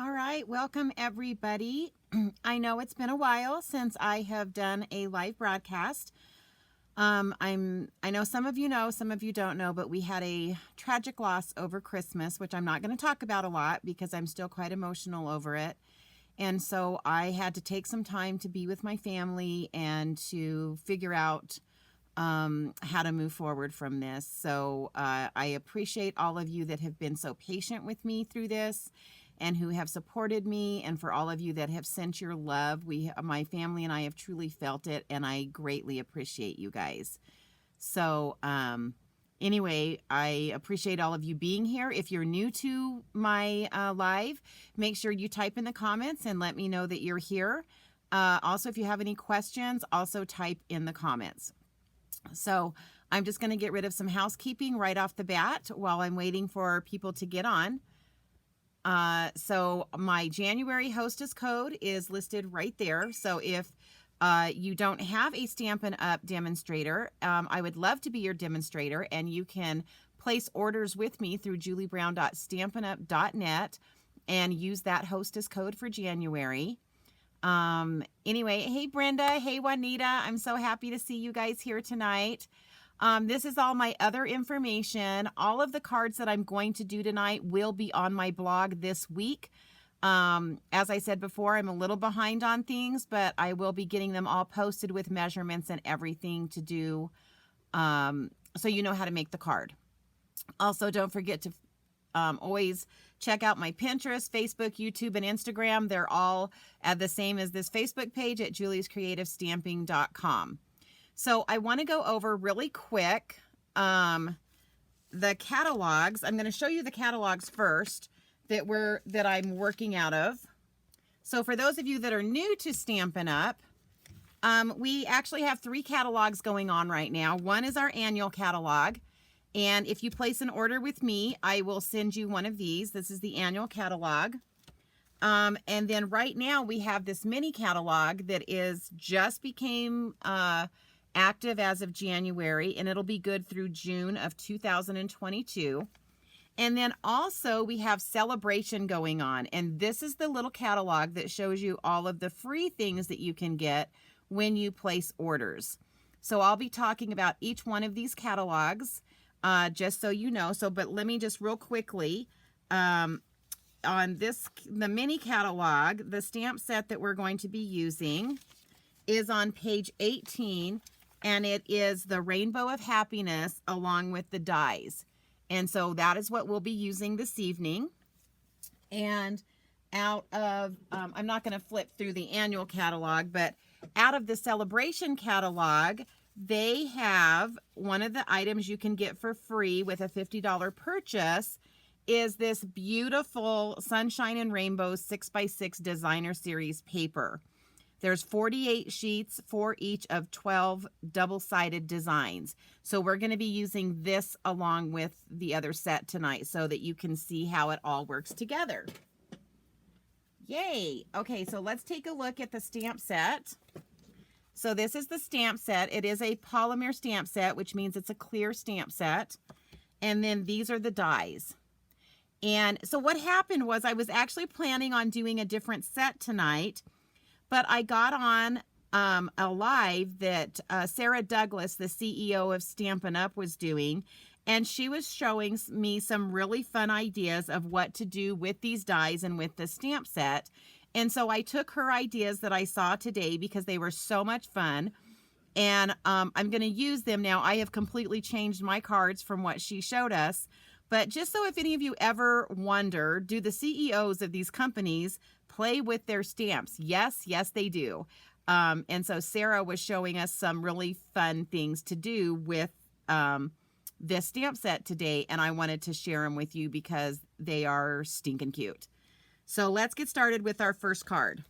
All right, welcome everybody. I know it's been a while since I have done a live broadcast. I know some of you know, some of you don't know, but we had a tragic loss over Christmas, which I'm not going to talk about a lot because I'm still quite emotional over it. And so I had to take some time to be with my family and to figure out how to move forward from this. So I appreciate all of you that have been so patient with me through this and who have supported me, and for all of you that have sent your love. My family and I have truly felt it, and I greatly appreciate you guys. So anyway, I appreciate all of you being here. If you're new to my live, make sure you type in the comments and let me know that you're here. Also, if you have any questions, also type in the comments. So I'm just going to get rid of some housekeeping right off the bat while I'm waiting for people to get on. So my January hostess code is listed right there. So if you don't have a Stampin' Up demonstrator, I would love to be your demonstrator, and you can place orders with me through juliebrown.stampinup.net and use that hostess code for January. Anyway, hey Brenda, hey Juanita, I'm so happy to see you guys here tonight. This is all my other information. All of the cards that I'm going to do tonight will be on my blog this week. As I said before, I'm a little behind on things, but I will be getting them all posted with measurements and everything to do, so you know how to make the card. Also, don't forget to always check out my Pinterest, Facebook, YouTube, and Instagram. They're all the same as this Facebook page at juliescreativestamping.com. So I want to go over really quick the catalogs. I'm going to show you the catalogs first that I'm working out of. So for those of you that are new to Stampin' Up, we actually have 3 catalogs going on right now. One is our annual catalog, and if you place an order with me, I will send you one of these. This is the annual catalog. And then right now we have this mini catalog that just became active as of January, and it'll be good through June of 2022. And then also we have Celebration going on, and this is the little catalog that shows you all of the free things that you can get when you place orders. So I'll be talking about each one of these catalogs, just so you know. But let me just real quickly, on the mini catalog, the stamp set that we're going to be using is on page 18, and it is the Rainbow of Happiness along with the dies. And so that is what we'll be using this evening. And out of, I'm not going to flip through the annual catalog, but out of the Celebration catalog, they have one of the items you can get for free with a $50 purchase is this beautiful Sunshine and Rainbows 6x6 Designer Series paper. There's 48 sheets for each of 12 double-sided designs. So we're going to be using this along with the other set tonight so that you can see how it all works together. Yay! Okay, so let's take a look at the stamp set. So this is the stamp set. It is a polymer stamp set, which means it's a clear stamp set. And then these are the dies. And so what happened was I was actually planning on doing a different set tonight, but I got on a live that Sarah Douglas, the CEO of Stampin' Up, was doing, and she was showing me some really fun ideas of what to do with these dies and with the stamp set. And so I took her ideas that I saw today because they were so much fun, and I'm going to use them now. I have completely changed my cards from what she showed us. But just so if any of you ever wonder, do the CEOs of these companies play with their stamps? Yes, they do. And so Sarah was showing us some really fun things to do with this stamp set today, and I wanted to share them with you because they are stinking cute. So let's get started with our first card.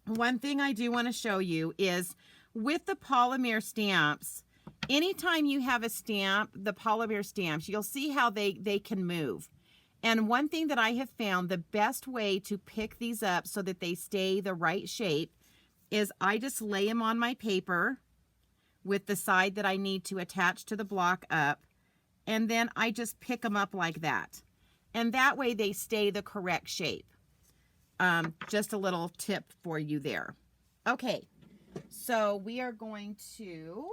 One thing I do want to show you is with the polymer stamps, anytime you have a stamp, the polymer stamps, you'll see how they can move. And one thing that I have found, the best way to pick these up so that they stay the right shape is I just lay them on my paper with the side that I need to attach to the block up, and then I just pick them up like that. And that way they stay the correct shape. just a little tip for you there. Okay, so we are going to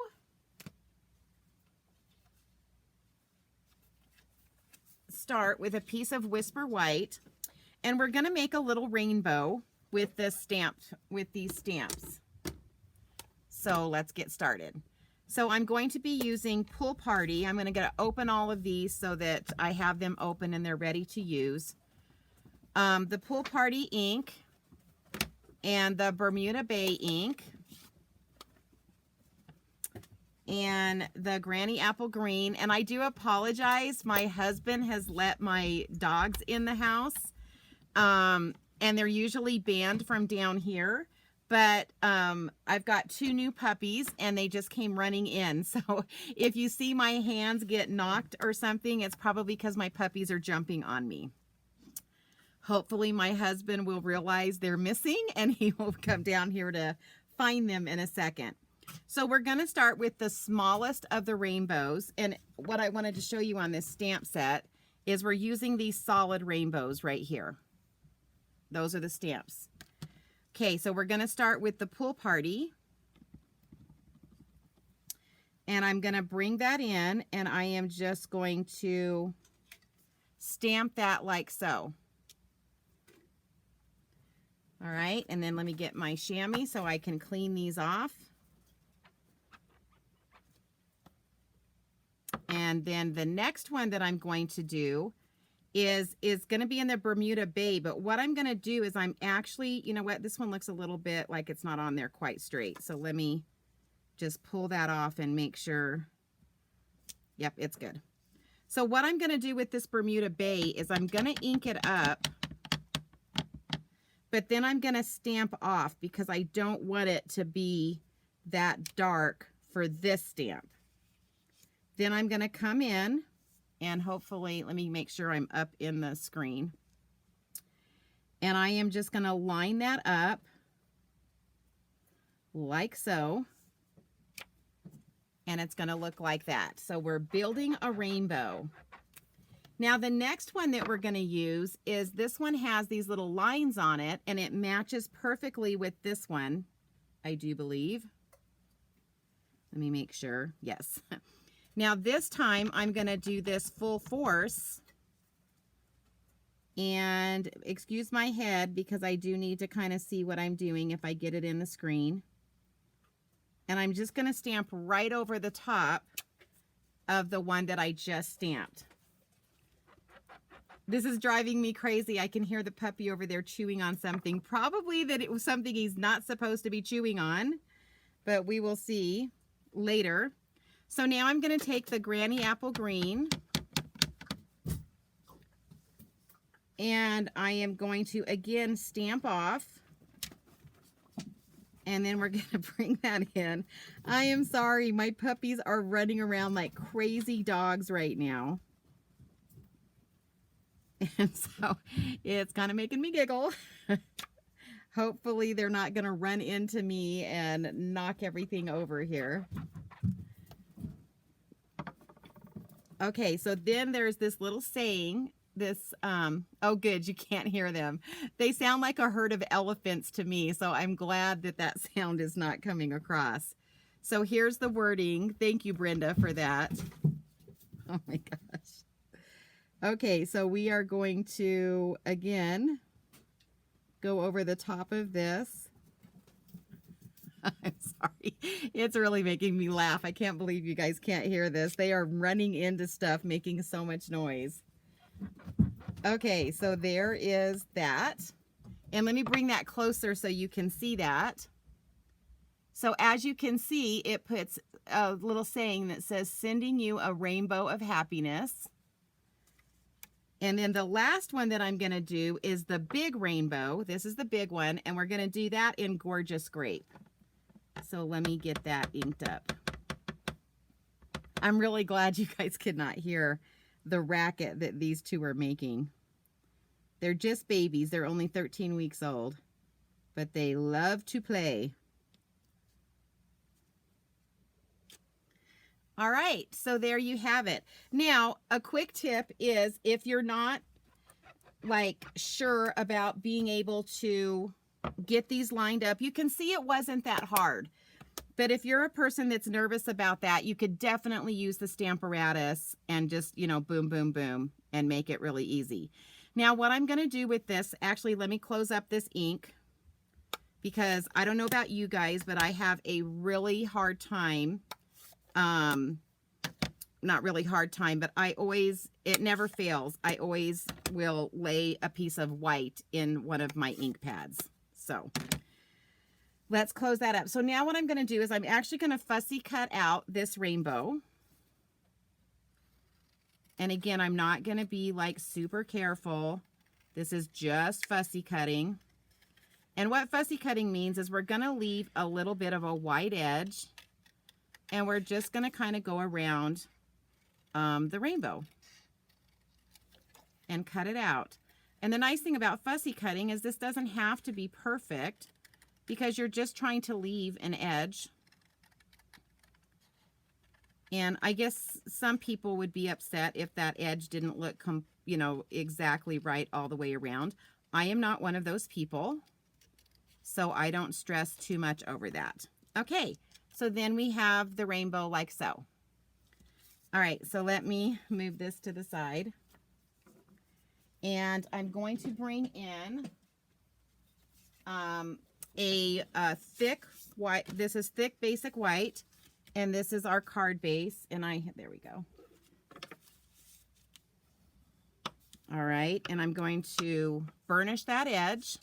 start with a piece of Whisper White, and we're going to make a little rainbow with these stamps. So let's get started. So I'm going to be using Pool Party. I'm going to open all of these so that I have them open and they're ready to use. The Pool Party ink and the Bermuda Bay ink and the Granny Apple Green. And I do apologize. My husband has let my dogs in the house. And they're usually banned from down here. But I've got 2 new puppies and they just came running in. So if you see my hands get knocked or something, it's probably because my puppies are jumping on me. Hopefully my husband will realize they're missing and he will come down here to find them in a second. So we're going to start with the smallest of the rainbows. And what I wanted to show you on this stamp set is we're using these solid rainbows right here. Those are the stamps. Okay, so we're going to start with the Pool Party. And I'm going to bring that in, and I am just going to stamp that like so. All right, and then let me get my chamois so I can clean these off. And then the next one that I'm going to do is going to be in the Bermuda Bay, but what I'm going to do is I'm actually, you know what, this one looks a little bit like it's not on there quite straight. So let me just pull that off and make sure, yep, it's good. So what I'm going to do with this Bermuda Bay is I'm going to ink it up, but then I'm going to stamp off because I don't want it to be that dark for this stamp. Then I'm going to come in and hopefully, let me make sure I'm up in the screen. And I am just going to line that up like so. And it's going to look like that. So we're building a rainbow. Now the next one that we're going to use is this one has these little lines on it and it matches perfectly with this one, I do believe. Let me make sure. Yes. Now this time I'm going to do this full force, and excuse my head because I do need to kind of see what I'm doing if I get it in the screen. And I'm just going to stamp right over the top of the one that I just stamped. This is driving me crazy. I can hear the puppy over there chewing on something. Probably that it was something he's not supposed to be chewing on, but we will see later. So now I'm going to take the Granny Apple Green and I am going to again stamp off, and then we're going to bring that in. I am sorry, my puppies are running around like crazy dogs right now. And so it's kind of making me giggle. Hopefully they're not going to run into me and knock everything over here. Okay, so then there's this little saying, this, oh good, you can't hear them. They sound like a herd of elephants to me, so I'm glad that that sound is not coming across. So here's the wording. Thank you, Brenda, for that. Oh my gosh. Okay, so we are going to, again, go over the top of this. I'm sorry. It's really making me laugh. I can't believe you guys can't hear this. They are running into stuff, making so much noise. Okay, so there is that. And let me bring that closer so you can see that. So as you can see, it puts a little saying that says, sending you a rainbow of happiness. And then the last one that I'm going to do is the big rainbow. This is the big one, and we're going to do that in Gorgeous Grape. So let me get that inked up. I'm really glad you guys could not hear the racket that these two are making. They're just babies. They're only 13 weeks old, but they love to play. All right, so there you have it. Now, a quick tip is if you're not like sure about being able to get these lined up. You can see it wasn't that hard. But if you're a person that's nervous about that, you could definitely use the Stamparatus and just, you know, boom, boom, boom, and make it really easy. Now, what I'm going to do with this, actually, let me close up this ink, because I don't know about you guys, but I have a really hard time, not really hard time, but it never fails. I always will lay a piece of white in one of my ink pads. So let's close that up. So now what I'm going to do is I'm actually going to fussy cut out this rainbow. And again, I'm not going to be like super careful. This is just fussy cutting. And what fussy cutting means is we're going to leave a little bit of a white edge, and we're just going to kind of go around the rainbow and cut it out. And the nice thing about fussy cutting is this doesn't have to be perfect, because you're just trying to leave an edge. And I guess some people would be upset if that edge didn't look, you know, exactly right all the way around. I am not one of those people, so I don't stress too much over that. Okay, so then we have the rainbow like so. All right, so let me move this to the side. And I'm going to bring in a thick white. This is thick basic white, and this is our card base. And there we go. All right, and I'm going to burnish that edge.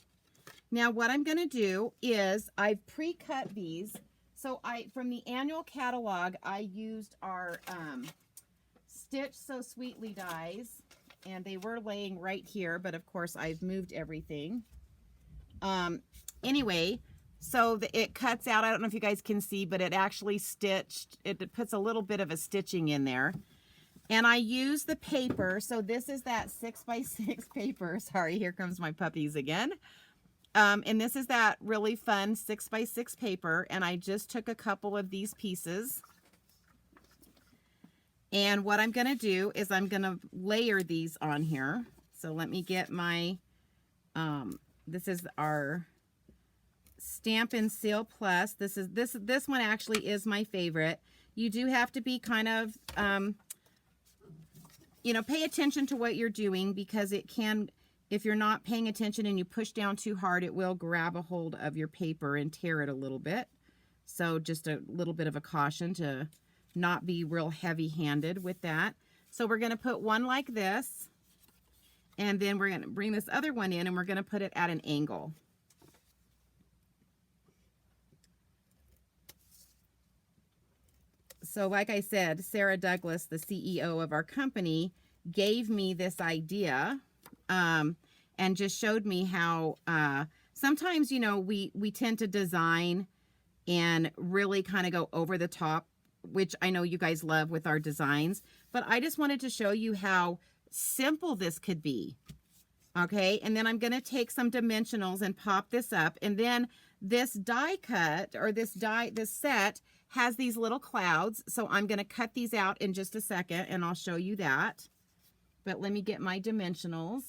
Now what I'm going to do is I've pre-cut these. So from the annual catalog, I used our Stitch So Sweetly dies, and they were laying right here, but of course I've moved everything. Anyway, so it cuts out. I don't know if you guys can see, but it actually stitched. It puts a little bit of a stitching in there. And I use the paper. So this is that 6x6 paper. Sorry, here comes my puppies again. And this is that really fun 6x6 paper. And I just took a couple of these pieces. And what I'm going to do is I'm going to layer these on here. So let me get my, this is our Stampin Seal Plus. This one actually is my favorite. You do have to be kind of, you know, pay attention to what you're doing, because it can, if you're not paying attention and you push down too hard, it will grab a hold of your paper and tear it a little bit. So just a little bit of a caution to not be real heavy-handed with that. So we're going to put one like this, and then we're going to bring this other one in, and we're going to put it at an angle. So like I said, Sarah Douglas, the CEO of our company, gave me this idea and just showed me how sometimes, you know, we tend to design and really kind of go over the top, which I know you guys love with our designs. But I just wanted to show you how simple this could be. Okay, and then I'm going to take some dimensionals and pop this up. And then this die cut, or this set, has these little clouds. So I'm going to cut these out in just a second, and I'll show you that. But let me get my dimensionals.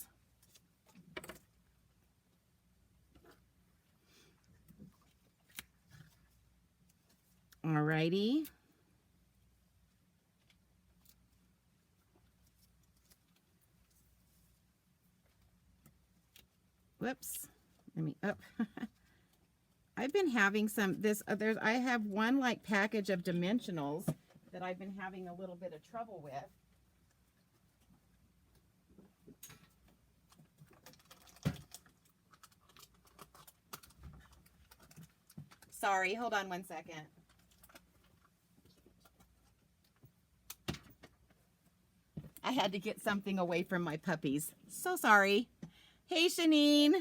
Alrighty. Whoops. Let me up. I've been having I have one like package of dimensionals that I've been having a little bit of trouble with. Sorry, hold on one second. I had to get something away from my puppies. So sorry. Hey, Shanine.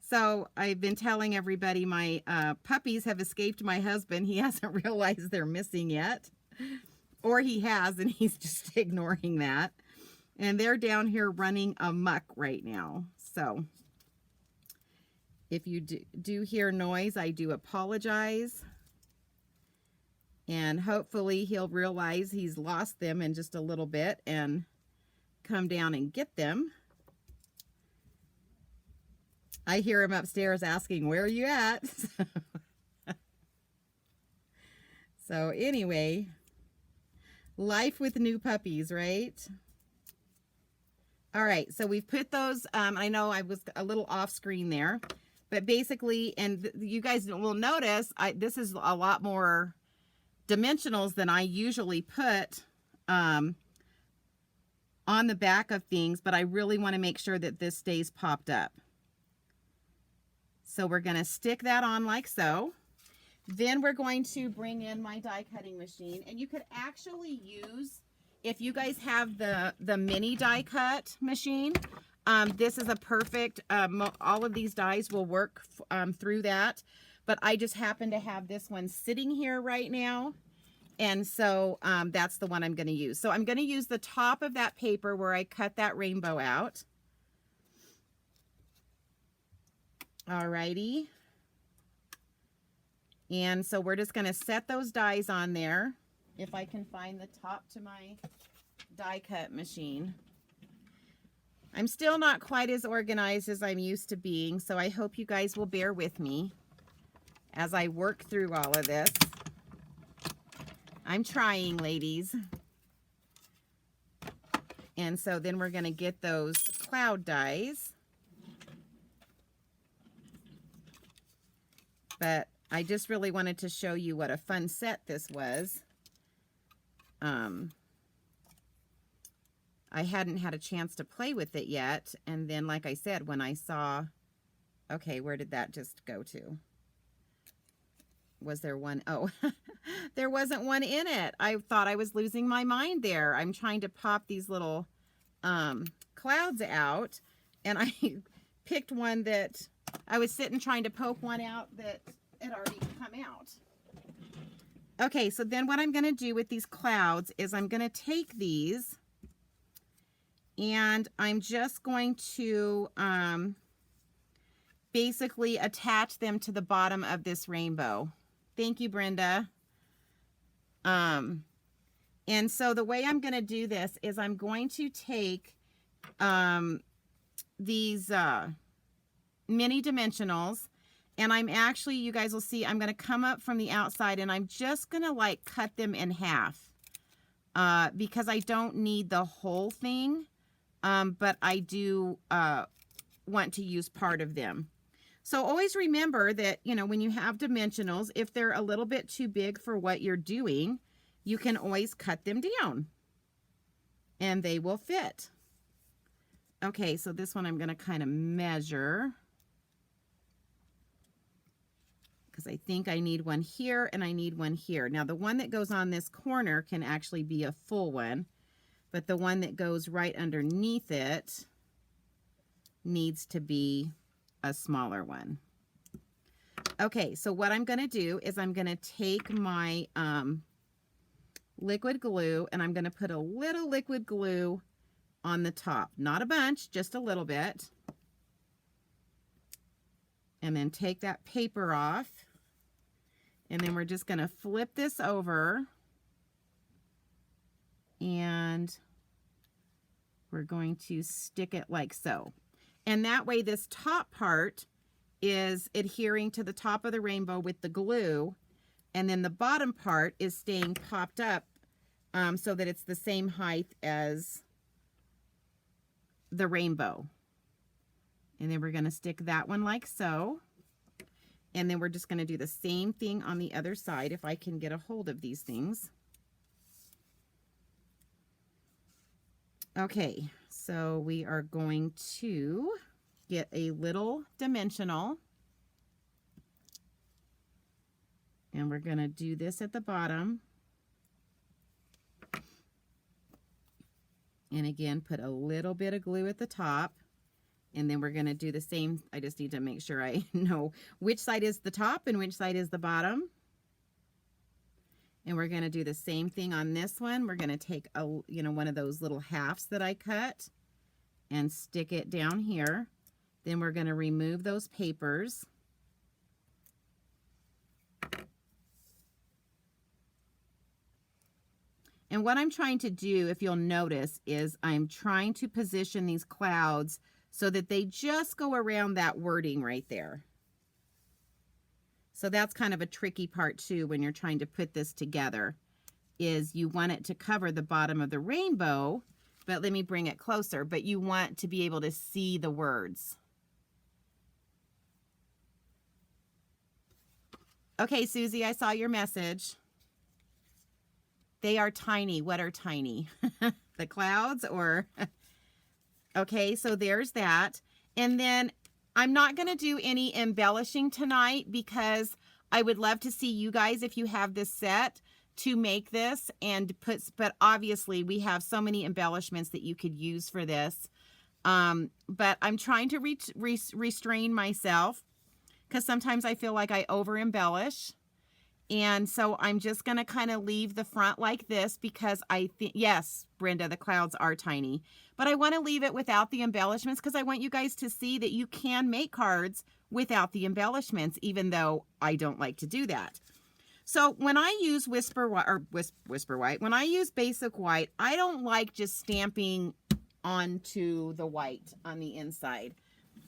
So I've been telling everybody my puppies have escaped my husband. He hasn't realized they're missing yet. Or he has, and he's just ignoring that. And they're down here running amok right now. So if you do hear noise, I do apologize. And hopefully he'll realize he's lost them in just a little bit and come down and get them. I hear him upstairs asking, where are you at? So anyway, life with new puppies, right? All right, so we've put those, I know I was a little off screen there, but basically, and you guys will notice, this is a lot more dimensionals than I usually put on the back of things, but I really want to make sure that this stays popped up. So we're going to stick that on like so. Then we're going to bring in my die cutting machine, and you could actually use, if you guys have the mini die cut machine, this is a perfect, all of these dies will work through that, but I just happen to have this one sitting here right now, and so that's the one I'm going to use. So I'm going to use the top of that paper where I cut that rainbow out. Alrighty. And so we're just going to set those dies on there. If I can find the top to my die cut machine. I'm still not quite as organized as I'm used to being, so I hope you guys will bear with me as I work through all of this. I'm trying, ladies. And so then we're going to get those cloud dies. But I just really wanted to show you what a fun set this was. I hadn't had a chance to play with it yet. And then, like I said, when I saw, okay, where did that just go to? Was there one? Oh, there wasn't one in it. I thought I was losing my mind there. I'm trying to pop these little clouds out, and I picked one that I was sitting trying to poke one out that had already come out. Okay, so then what I'm going to do with these clouds is I'm going to take these and I'm just going to basically attach them to the bottom of this rainbow. Thank you, Brenda. And so the way I'm going to do this is I'm going to take these mini dimensionals, and I'm actually, you guys will see, I'm going to come up from the outside and I'm just going to like cut them in half because I don't need the whole thing, but I do want to use part of them. So always remember that, you know, when you have dimensionals, if they're a little bit too big for what you're doing, you can always cut them down and they will fit. Okay, so this one I'm going to kind of measure because I think I need one here and I need one here. Now the one that goes on this corner can actually be a full one, but the one that goes right underneath it needs to be a smaller one. Okay, so what I'm going to do is I'm going to take my liquid glue and I'm going to put a little liquid glue on the top. Not a bunch, just a little bit. And then take that paper off. And then we're just going to flip this over. And we're going to stick it like so. And that way this top part is adhering to the top of the rainbow with the glue. And then the bottom part is staying popped up so that it's the same height as the rainbow. And then we're going to stick that one like so. And then we're just going to do the same thing on the other side if I can get a hold of these things. Okay, so we are going to get a little dimensional. And we're going to do this at the bottom. And again, put a little bit of glue at the top. And then we're going to do the same. I just need to make sure I know which side is the top and which side is the bottom. And we're going to do the same thing on this one. We're going to take a, one of those little halves that I cut and stick it down here. Then we're going to remove those papers. And what I'm trying to do, if you'll notice, is I'm trying to position these clouds so that they just go around that wording right there. So that's kind of a tricky part too when you're trying to put this together, is you want it to cover the bottom of the rainbow, but let me bring it closer, but you want to be able to see the words. Okay, Susie, I saw your message. They are tiny. What are tiny? The clouds or... Okay, so there's that. And then I'm not going to do any embellishing tonight because I would love to see you guys, if you have this set, to make this and put, but obviously we have so many embellishments that you could use for this. But I'm trying to restrain myself because sometimes I feel like I over embellish. And so I'm just going to kind of leave the front like this because I think, yes, Brenda, the clouds are tiny, but I want to leave it without the embellishments because I want you guys to see that you can make cards without the embellishments, even though I don't like to do that. So when I use Whisper White, when I use basic white, I don't like just stamping onto the white on the inside.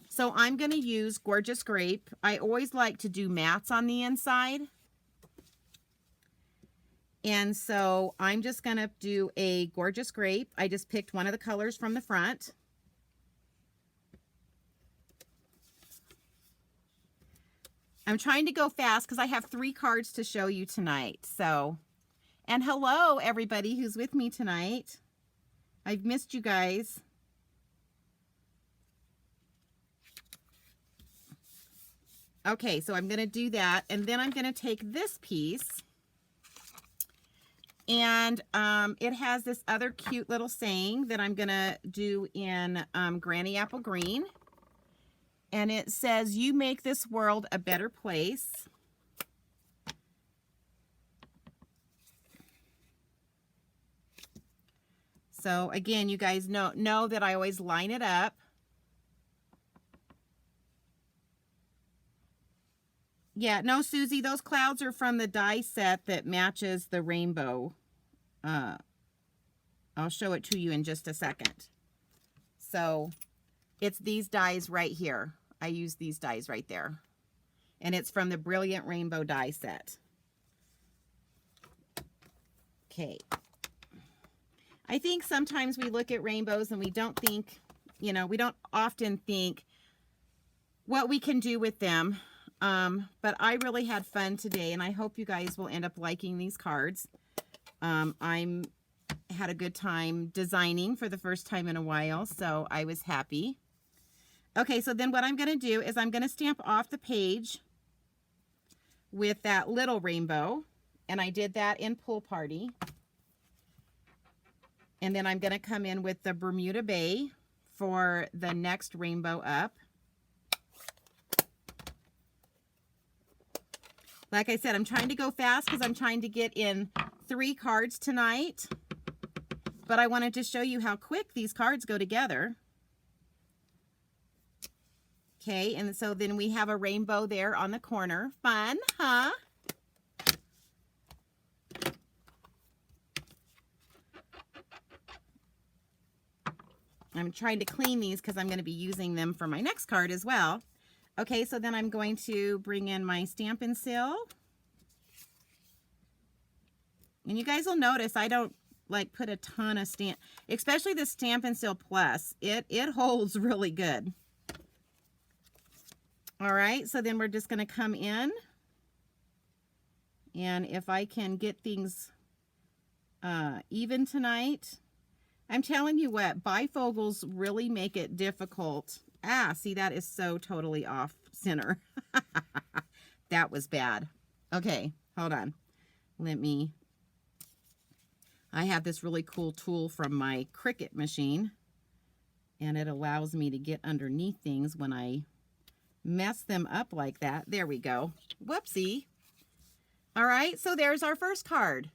So I'm going to use Gorgeous Grape. I always like to do mattes on the inside. And so I'm just going to do a Gorgeous Grape. I just picked one of the colors from the front. I'm trying to go fast because I have 3 cards to show you tonight. So, and hello everybody who's with me tonight. I've missed you guys. Okay, so I'm going to do that. And then I'm going to take this piece. And it has this other cute little saying that I'm going to do in Granny Apple Green. And it says, "You make this world a better place." So again, you guys know that I always line it up. Yeah, no, Susie, those clouds are from the die set that matches the rainbow. I'll show it to you in just a second. So it's these dies right here. I use these dies right there. And it's from the Brilliant Rainbow die set. Okay. I think sometimes we look at rainbows and we don't think, you know, we don't often think what we can do with them. But I really had fun today, and I hope you guys will end up liking these cards. I had a good time designing for the first time in a while, so I was happy. Okay, so then what I'm going to do is I'm going to stamp off the page with that little rainbow, and I did that in Pool Party. And then I'm going to come in with the Bermuda Bay for the next rainbow up. Like I said, I'm trying to go fast because I'm trying to get in 3 cards tonight. But I wanted to show you how quick these cards go together. Okay, and so then we have a rainbow there on the corner. Fun, huh? I'm trying to clean these because I'm going to be using them for my next card as well. Okay, so then I'm going to bring in my Stampin Seal. And you guys will notice I don't like put a ton of stamp, especially the Stampin Seal Plus. It holds really good. All right, so then we're just going to come in. And if I can get things even tonight, I'm telling you what, bifocals really make it difficult. Ah, see, that is so totally off center. That was bad. Okay, hold on. I have this really cool tool from my Cricut machine, and it allows me to get underneath things when I mess them up like that. There we go. Whoopsie. All right, so there's our first card.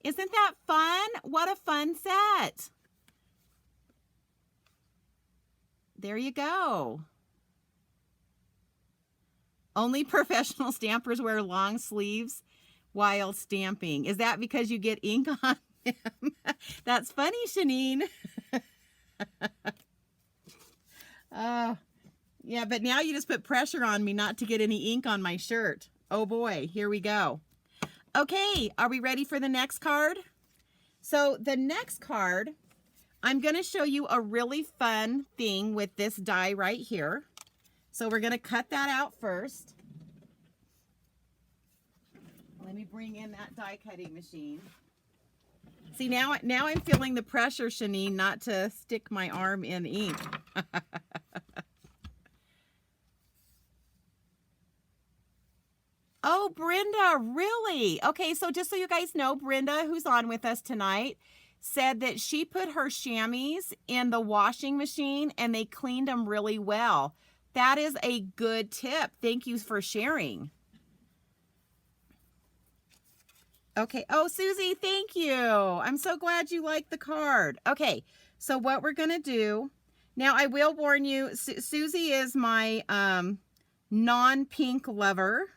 Isn't that fun? What a fun set. There you go. Only professional stampers wear long sleeves while stamping. Is that because you get ink on them? That's funny, Shanine. Yeah, but now you just put pressure on me not to get any ink on my shirt. Oh boy, here we go. Okay, are we ready for the next card? So the next card, I'm going to show you a really fun thing with this die right here. So we're going to cut that out first. Let me bring in that die cutting machine. See, now I'm feeling the pressure, Shanine, not to stick my arm in ink. Oh, Brenda, really? Okay, so just so you guys know, Brenda, who's on with us tonight, said that she put her chamois in the washing machine and they cleaned them really well. That is a good tip. Thank you for sharing. Okay. Oh, Susie, thank you. I'm so glad you like the card. Okay, so what we're going to do, now I will warn you, Susie is my non-pink lover.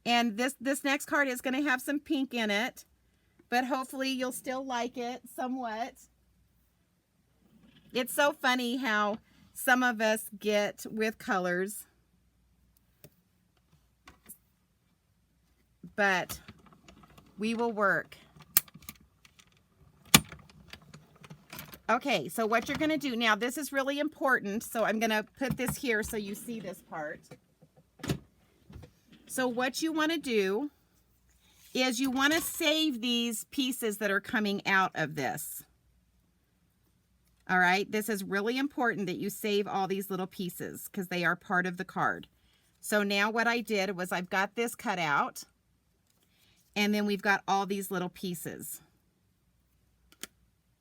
And this next card is going to have some pink in it, but hopefully you'll still like it somewhat. It's so funny how some of us get with colors, but we will work. Okay, so what you're going to do now, this is really important, so I'm going to put this here so you see this part. So what you want to do is you want to save these pieces that are coming out of this. All right, this is really important that you save all these little pieces because they are part of the card. So now what I did was I've got this cut out, and then we've got all these little pieces.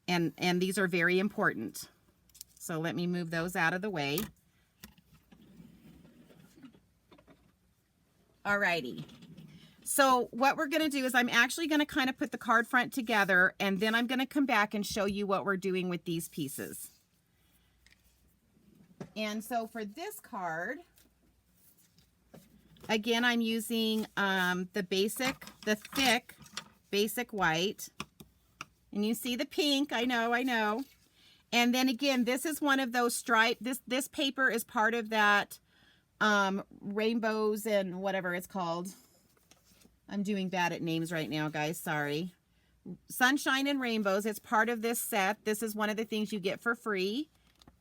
And these are very important. So let me move those out of the way. Alrighty. So what we're going to do is I'm actually going to kind of put the card front together, and then I'm going to come back and show you what we're doing with these pieces. And so for this card, again, I'm using the thick basic white. And you see the pink, I know. And then again, this is one of those stripes. This paper is part of that rainbows and whatever it's called. I'm doing bad at names right now, guys, sorry. Sunshine and Rainbows, it's part of this set. This is one of the things you get for free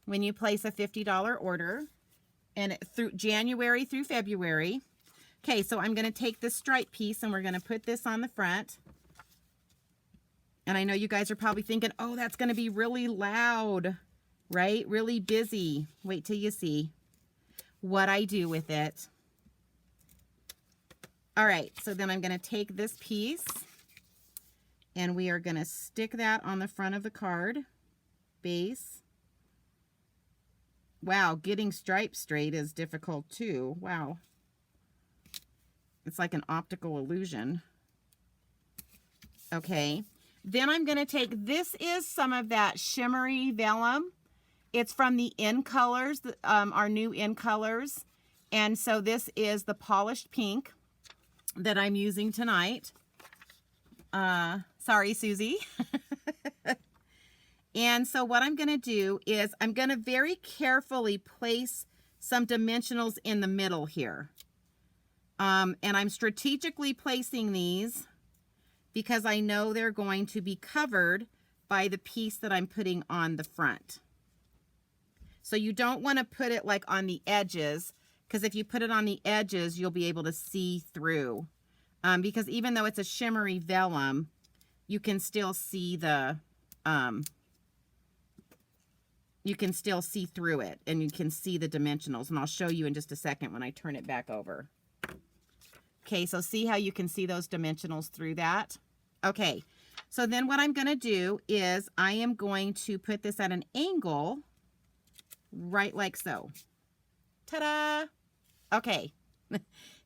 when you place a $50 order, and through January through February. Okay, so I'm going to take this stripe piece and we're going to put this on the front. And I know you guys are probably thinking, oh, that's going to be really loud, right? Really busy. Wait till you see what I do with it. All right, so then I'm going to take this piece and we are going to stick that on the front of the card base. Wow, getting stripes straight is difficult too. Wow. It's like an optical illusion. Okay, then I'm going to take, this is some of that shimmery vellum. It's from the In Colors, our new In Colors. And so this is the polished pink that I'm using tonight. Sorry, Susie. And so what I'm going to do is I'm going to very carefully place some dimensionals in the middle here. And I'm strategically placing these because I know they're going to be covered by the piece that I'm putting on the front. So you don't want to put it like on the edges, because if you put it on the edges, you'll be able to see through. Because even though it's a shimmery vellum, you can still see the, you can still see through it, and you can see the dimensionals. And I'll show you in just a second when I turn it back over. Okay, so see how you can see those dimensionals through that? Okay, so then what I'm going to do is I am going to put this at an angle, right like so. Ta-da! Okay.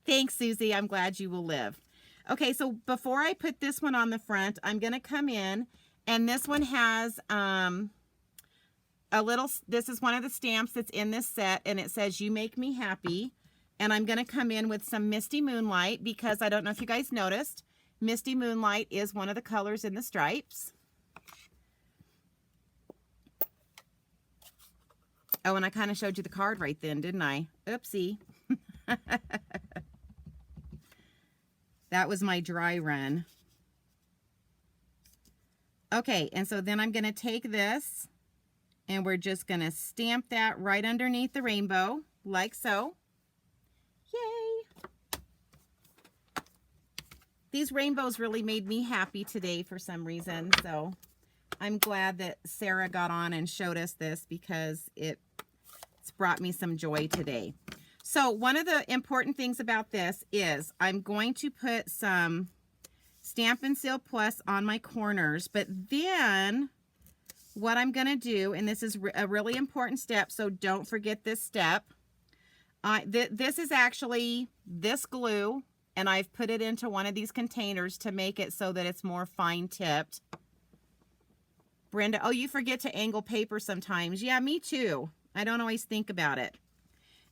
Thanks, Susie. I'm glad you will live. Okay, so before I put this one on the front, I'm going to come in, and this one has this is one of the stamps that's in this set, and it says, "You Make Me Happy." And I'm going to come in with some Misty Moonlight, because I don't know if you guys noticed, Misty Moonlight is one of the colors in the stripes. Oh, and I kind of showed you the card right then, didn't I? Oopsie. That was my dry run. Okay, and so then I'm going to take this and we're just going to stamp that right underneath the rainbow, like so. Yay! These rainbows really made me happy today for some reason, so I'm glad that Sarah got on and showed us this because it's brought me some joy today. So one of the important things about this is I'm going to put some Stampin' Seal Plus on my corners, but then what I'm going to do, and this is a really important step, so don't forget this step. This is actually this glue, and I've put it into one of these containers to make it so that it's more fine tipped. Brenda, oh, you forget to angle paper sometimes. Yeah, me too. I don't always think about it.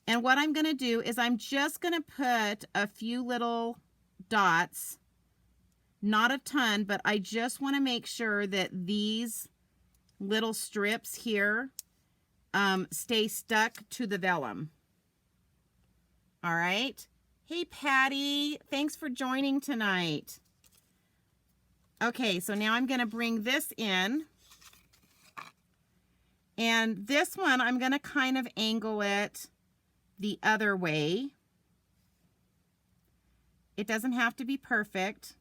And what I'm going to do is I'm just going to put a few little dots, not a ton, but I just want to make sure that these little strips here stay stuck to the vellum. All right. Hey, Patty, thanks for joining tonight. Okay, so now I'm going to bring this in. And this one, I'm going to kind of angle it the other way. It doesn't have to be perfect,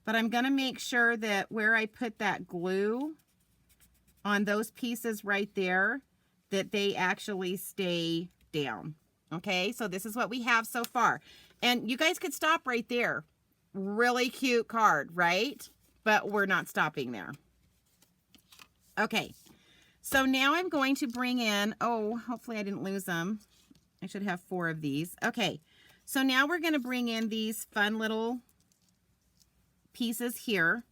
but I'm going to make sure that where I put that glue on those pieces right there, that they actually stay down. Okay, so this is what we have so far. And you guys could stop right there. Really cute card, right? But we're not stopping there. Okay. So now I'm going to bring in, oh, hopefully I didn't lose them. I should have 4 of these. Okay, so now we're going to bring in these fun little pieces here.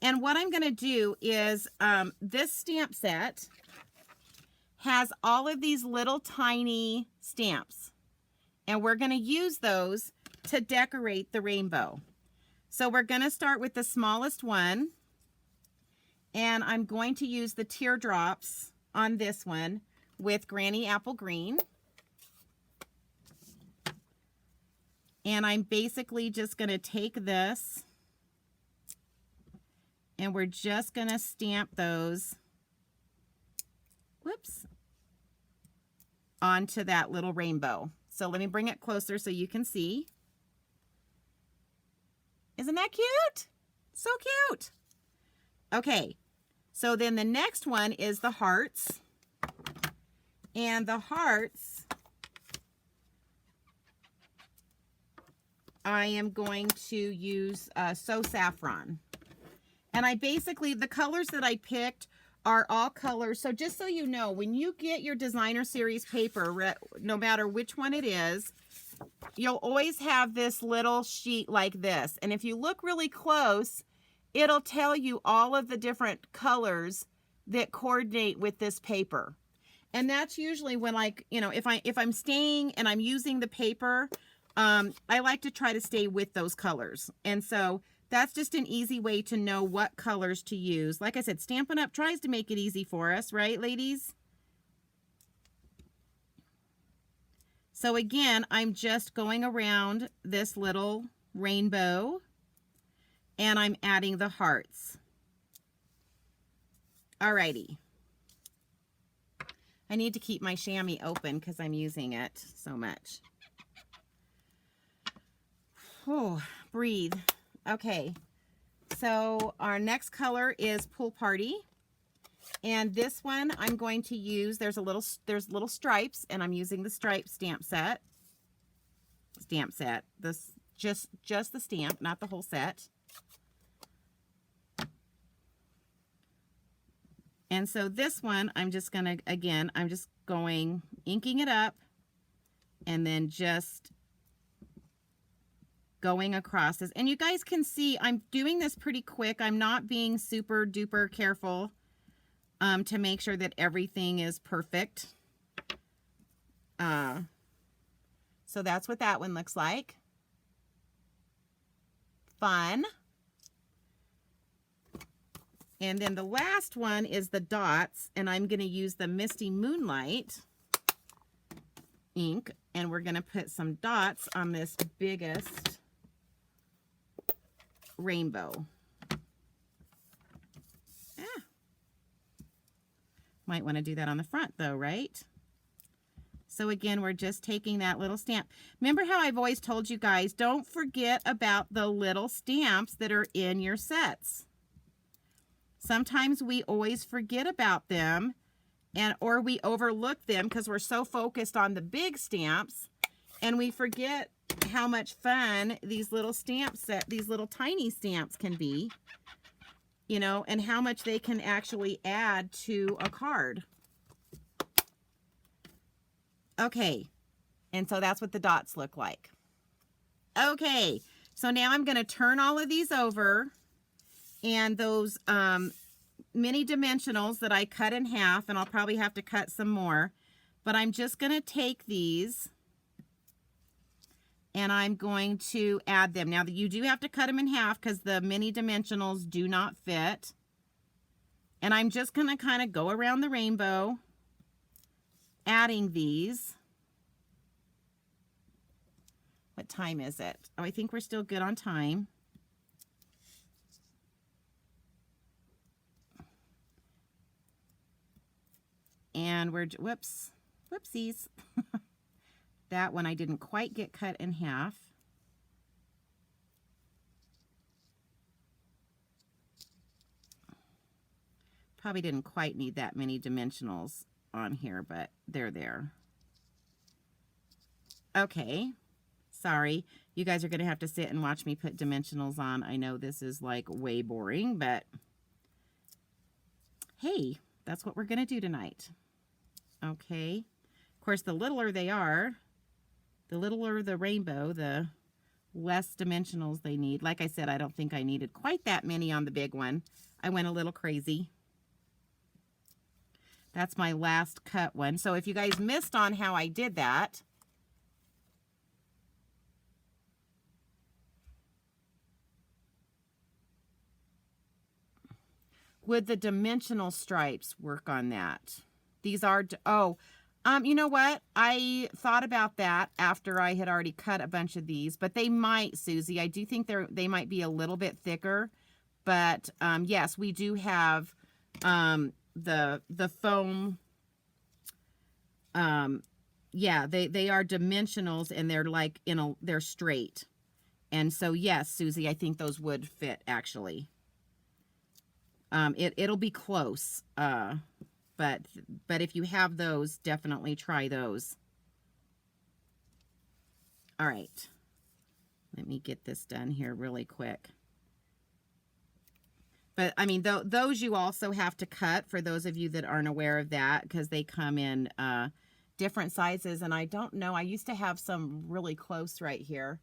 And what I'm going to do is this stamp set has all of these little tiny stamps. And we're going to use those to decorate the rainbow. So we're going to start with the smallest one. And I'm going to use the teardrops on this one with Granny Apple Green. And I'm basically just going to take this and we're just going to stamp those, whoops, onto that little rainbow. So let me bring it closer so you can see. Isn't that cute? So cute. Okay, so then the next one is the hearts. And the hearts, I am going to use So Saffron. And I basically, the colors that I picked are all colors. So just so you know, when you get your designer series paper, no matter which one it is, you'll always have this little sheet like this. And if you look really close, it'll tell you all of the different colors that coordinate with this paper. And that's usually when, like, you know, if I'm staying and I'm using the paper, I like to try to stay with those colors. And so that's just an easy way to know what colors to use. Like I said, Stampin' Up! Tries to make it easy for us, right, ladies? So again, I'm just going around this little rainbow and I'm adding the hearts. Alrighty. I need to keep my chamois open because I'm using it so much. Oh, breathe. Okay, so our next color is Pool Party. And this one I'm going to use, there's little stripes, and I'm using the stripe stamp set. This just the stamp, not the whole set. And so this one, I'm just going to, again, I'm just going, inking it up, and then just going across this. And you guys can see I'm doing this pretty quick. I'm not being super duper careful to make sure that everything is perfect. So that's what that one looks like. Fun. And then the last one is the dots, and I'm going to use the Misty Moonlight ink, and we're going to put some dots on this biggest rainbow. Might want to do that on the front though, right? So again, we're just taking that little stamp. Remember how I've always told you guys, don't forget about the little stamps that are in your sets. Sometimes we always forget about them, or we overlook them because we're so focused on the big stamps, and we forget how much fun these little these little tiny stamps can be, you know, and how much they can actually add to a card. Okay, and so that's what the dots look like. Okay, so now I'm going to turn all of these over, and those mini dimensionals that I cut in half, and I'll probably have to cut some more, but I'm just going to take these and I'm going to add them. Now, you do have to cut them in half because the mini dimensionals do not fit. And I'm just going to kind of go around the rainbow, adding these. What time is it? Oh, I think we're still good on time. And we're, whoopsies. That one I didn't quite get cut in half. Probably didn't quite need that many dimensionals on here, but they're there. Okay, sorry. You guys are going to have to sit and watch me put dimensionals on. I know this is like way boring, but hey, that's what we're going to do tonight. Okay. Of course, the littler they are, the littler the rainbow, the less dimensionals they need. Like I said, I don't think I needed quite that many on the big one. I went a little crazy. That's my last cut one. So if you guys missed on how I did that, would the dimensional stripes work on that? These are, you know what? I thought about that after I had already cut a bunch of these, but they might, Susie. I do think they might be a little bit thicker, but yes, we do have the foam. Yeah, they are dimensionals, and they're like they're straight, and so yes, Susie, I think those would fit actually. It'll be close, but if you have those, definitely try those. All right, let me get this done here really quick. But I mean, those you also have to cut, for those of you that aren't aware of that, because they come in different sizes. And I don't know, I used to have some really close right here.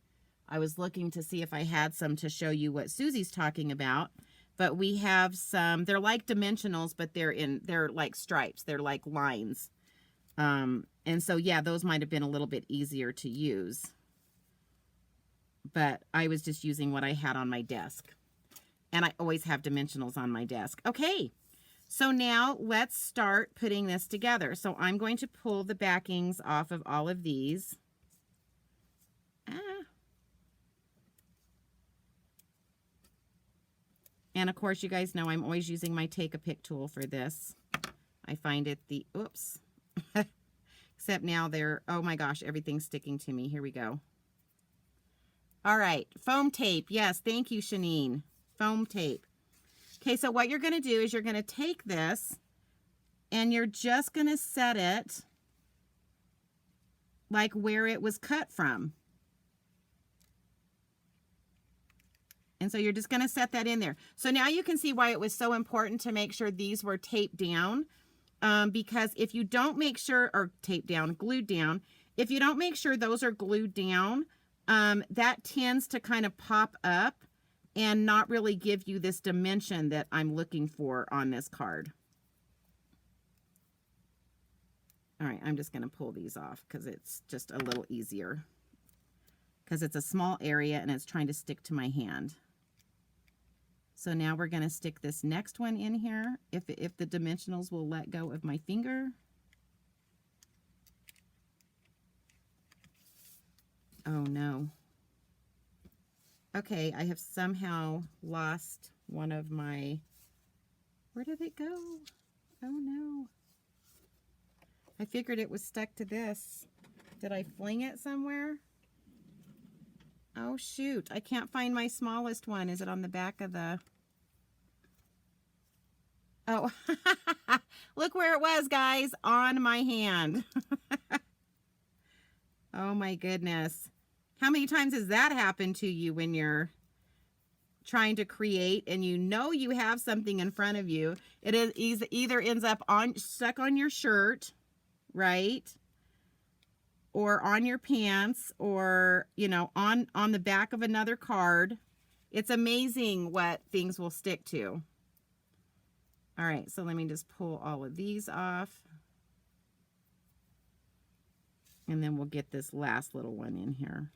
I was looking to see if I had some to show you what Susie's talking about. But we have some, they're like dimensionals, but they're like stripes. They're like lines. And so, yeah, those might have been a little bit easier to use. But I was just using what I had on my desk. And I always have dimensionals on my desk. Okay, so now let's start putting this together. So I'm going to pull the backings off of all of these. And of course, you guys know I'm always using my Take-A-Pic tool for this. I find it oops. Except now oh my gosh, everything's sticking to me. Here we go. All right, foam tape. Yes, thank you, Shanine. Foam tape. Okay, so what you're going to do is you're going to take this and you're just going to set it like where it was cut from. And so you're just going to set that in there. So now you can see why it was so important to make sure these were taped down. Because if you don't make sure, or taped down, glued down, if you don't make sure those are glued down, that tends to kind of pop up and not really give you this dimension that I'm looking for on this card. All right, I'm just going to pull these off because it's just a little easier. Because it's a small area and it's trying to stick to my hand. So now we're going to stick this next one in here, if the dimensionals will let go of my finger. Oh no. Okay, I have somehow lost one of my, where did it go? Oh no. I figured it was stuck to this. Did I fling it somewhere? Oh shoot, I can't find my smallest one. Is it on the back of the... Oh, look where it was, guys, on my hand. Oh my goodness. How many times has that happened to you when you're trying to create and you know you have something in front of you? It is either ends up stuck on your shirt, right? Or on your pants, or, you know, on the back of another card. It's amazing what things will stick to. All right, so let me just pull all of these off. And then we'll get this last little one in here.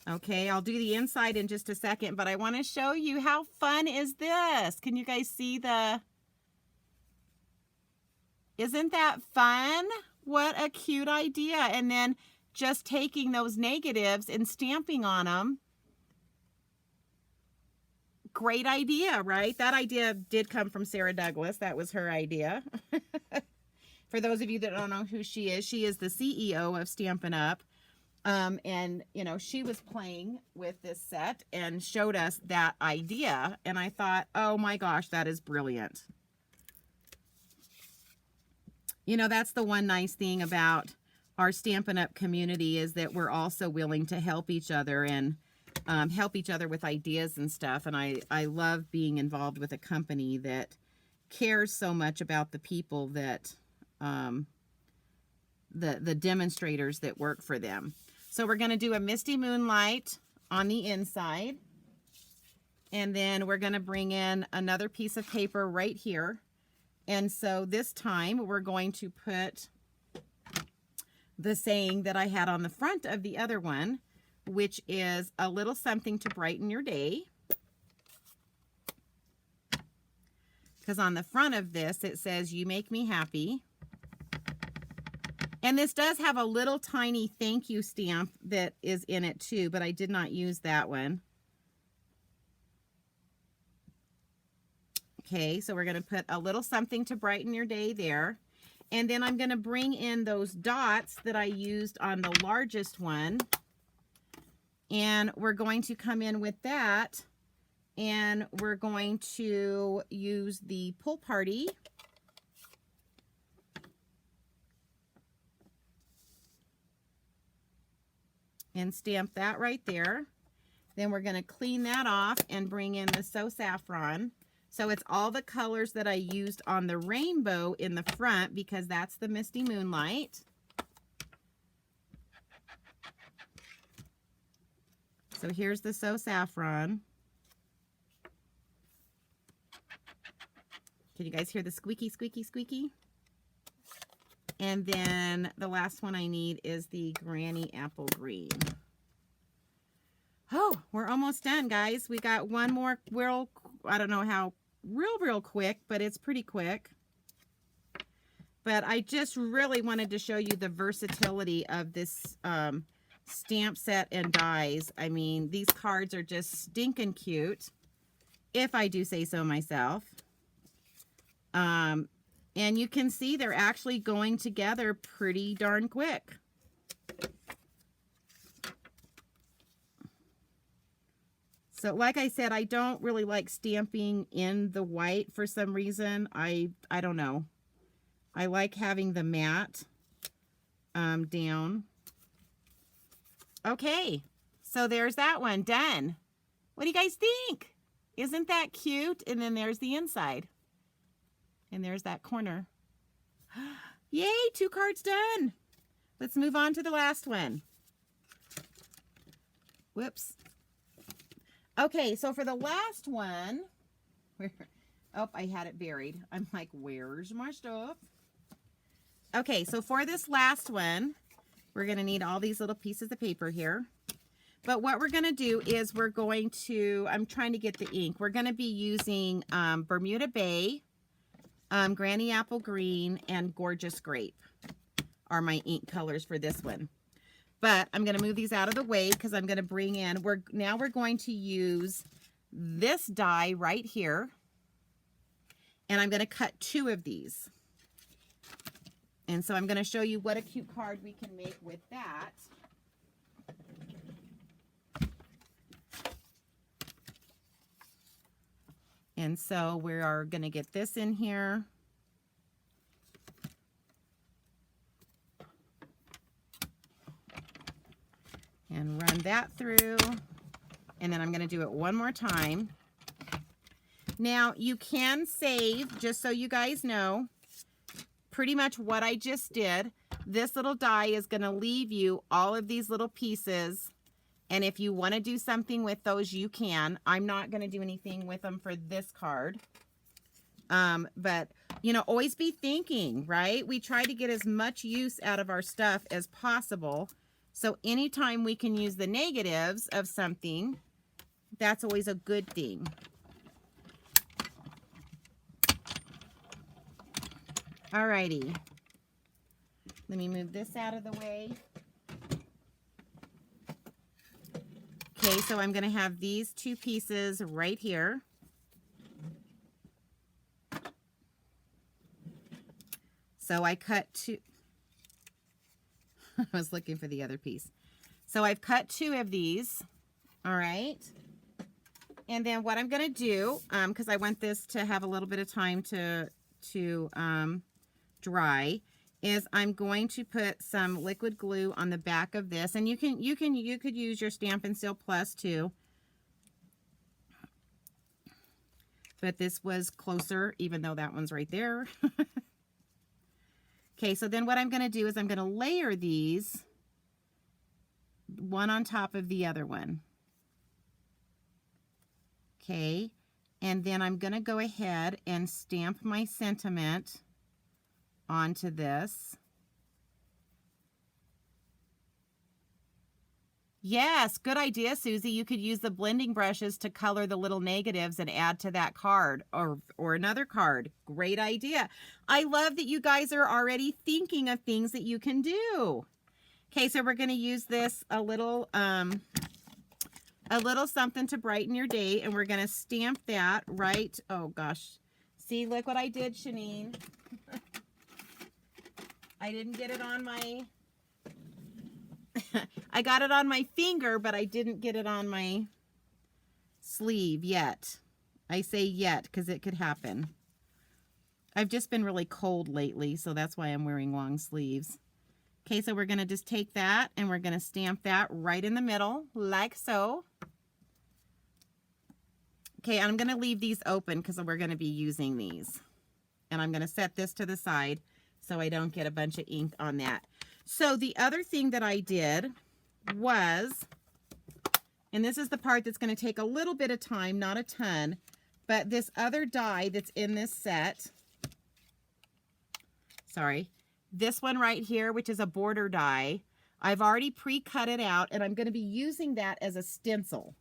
Okay, I'll do the inside in just a second, but I want to show you how fun is this. Can you guys see the... Isn't that fun? What a cute idea. And then just taking those negatives and stamping on them. Great idea, right? That idea did come from Sarah Douglas. That was her idea. For those of you that don't know who she is the CEO of Stampin Up. And, you know, she was playing with this set and showed us that idea. And I thought, oh my gosh, that is brilliant. You know, that's the one nice thing about our Stampin' Up! Community, is that we're also willing to help each other and help each other with ideas and stuff. And I love being involved with a company that cares so much about the people that, the demonstrators that work for them. So we're going to do a Misty Moonlight on the inside. And then we're going to bring in another piece of paper right here. And so this time we're going to put the saying that I had on the front of the other one, which is a little something to brighten your day. Because on the front of this, it says, "You make me happy." And this does have a little tiny thank you stamp that is in it too, but I did not use that one. Okay, so we're going to put a little something to brighten your day there. And then I'm going to bring in those dots that I used on the largest one. And we're going to come in with that. And we're going to use the Pull Party. And stamp that right there. Then we're going to clean that off and bring in the So Saffron. So it's all the colors that I used on the rainbow in the front, because that's the Misty Moonlight. So here's the So Saffron. Can you guys hear the squeaky, squeaky, squeaky? And then the last one I need is the Granny Apple Green. Oh, we're almost done, guys. We got one more real, I don't know how real quick, but it's pretty quick. But I just really wanted to show you the versatility of this stamp set and dies. I mean, these cards are just stinking cute, if I do say so myself. And you can see they're actually going together pretty darn quick. So like I said, I don't really like stamping in the white for some reason. I don't know. I like having the matte down. Okay, so there's that one done. What do you guys think? Isn't that cute? And then there's the inside. And there's that corner. Yay, 2 cards done. Let's move on to the last one. Whoops. Okay, so for the last one, oh, I had it buried. I'm like, where's my stuff? Okay, so for this last one, We're going to need all these little pieces of paper here. But what we're going to do is we're going to, I'm trying to get the ink. We're going to be using Bermuda Bay, Granny Apple Green, and Gorgeous Grape are my ink colors for this one. But I'm going to move these out of the way because I'm going to bring in, now we're going to use this die right here. And I'm going to cut 2 of these. And so I'm going to show you what a cute card we can make with that. And so we are going to get this in here. And run that through. And then I'm going to do it one more time. Now you can save, just so you guys know, pretty much what I just did. This little die is going to leave you all of these little pieces. And if you want to do something with those, you can. I'm not going to do anything with them for this card. But, you know, always be thinking, right? We try to get as much use out of our stuff as possible. So anytime we can use the negatives of something, that's always a good thing. Alrighty. Let me move this out of the way. Okay, so I'm going to have these 2 pieces right here. So I cut 2. I was looking for the other piece. So I've cut 2 of these. All right. And then what I'm going to do, because I want this to have a little bit of time to dry, is I'm going to put some liquid glue on the back of this, and you could use your Stampin' Seal Plus too, but this was closer, even though that one's right there. Okay, so then what I'm going to do is I'm going to layer these one on top of the other one. Okay, and then I'm going to go ahead and stamp my sentiment onto this. Yes, good idea, Susie. You could use the blending brushes to color the little negatives and add to that card or another card. Great idea. I love that you guys are already thinking of things that you can do. Okay, so we're going to use this a little something to brighten your day, and we're going to stamp that right. Oh gosh. See, look what I did, Shanine. I didn't get it on my, I got it on my finger, but I didn't get it on my sleeve yet. I say yet because it could happen. I've just been really cold lately, so that's why I'm wearing long sleeves. Okay, so we're going to just take that and we're going to stamp that right in the middle, like so. Okay, I'm going to leave these open because we're going to be using these. And I'm going to set this to the side so I don't get a bunch of ink on that. So the other thing that I did was, and this is the part that's going to take a little bit of time, not a ton, but this other die that's in this set, sorry, this one right here, which is a border die, I've already pre-cut it out, and I'm going to be using that as a stencil.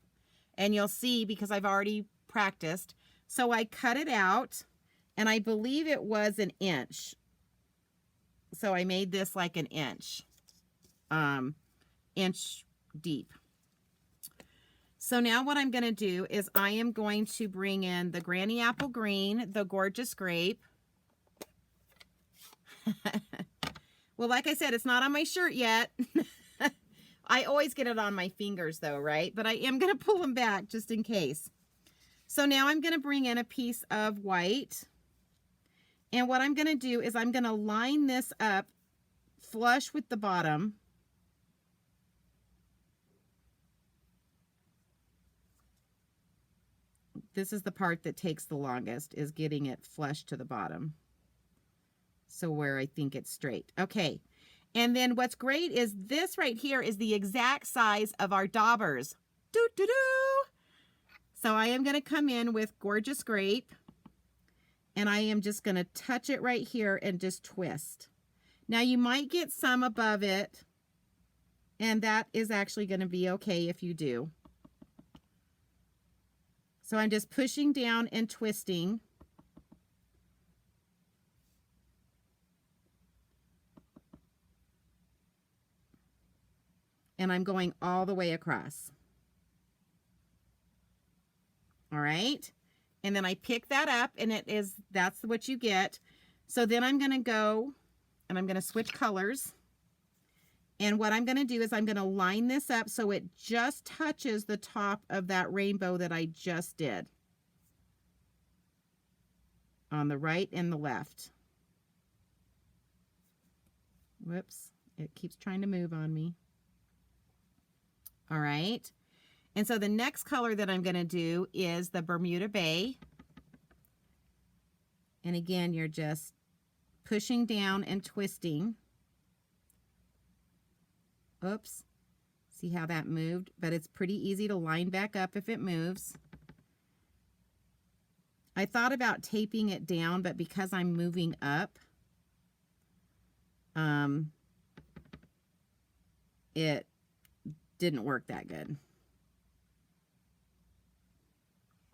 And you'll see because I've already practiced. So I cut it out, and I believe it was 1 inch. So I made this like 1 inch, inch deep. So now what I'm going to do is I am going to bring in the Granny Apple Green, the Gorgeous Grape. Well, like I said, it's not on my shirt yet. I always get it on my fingers though, right? But I am going to pull them back just in case. So now I'm going to bring in a piece of white. And what I'm going to do is I'm going to line this up flush with the bottom. This is the part that takes the longest, is getting it flush to the bottom. So where I think it's straight. Okay. And then what's great is this right here is the exact size of our daubers. Doo-doo-doo! So I am going to come in with Gorgeous Grape. And I am just going to touch it right here and just twist. Now you might get some above it. And that is actually going to be okay if you do. So I'm just pushing down and twisting. And I'm going all the way across. All right. And then I pick that up, and that's what you get. So then I'm going to go and I'm going to switch colors. And what I'm going to do is I'm going to line this up so it just touches the top of that rainbow that I just did. On the right and the left. Whoops. It keeps trying to move on me. All right. And so the next color that I'm going to do is the Bermuda Bay. And again, you're just pushing down and twisting. Oops. See how that moved? But it's pretty easy to line back up if it moves. I thought about taping it down, but because I'm moving up, it didn't work that good.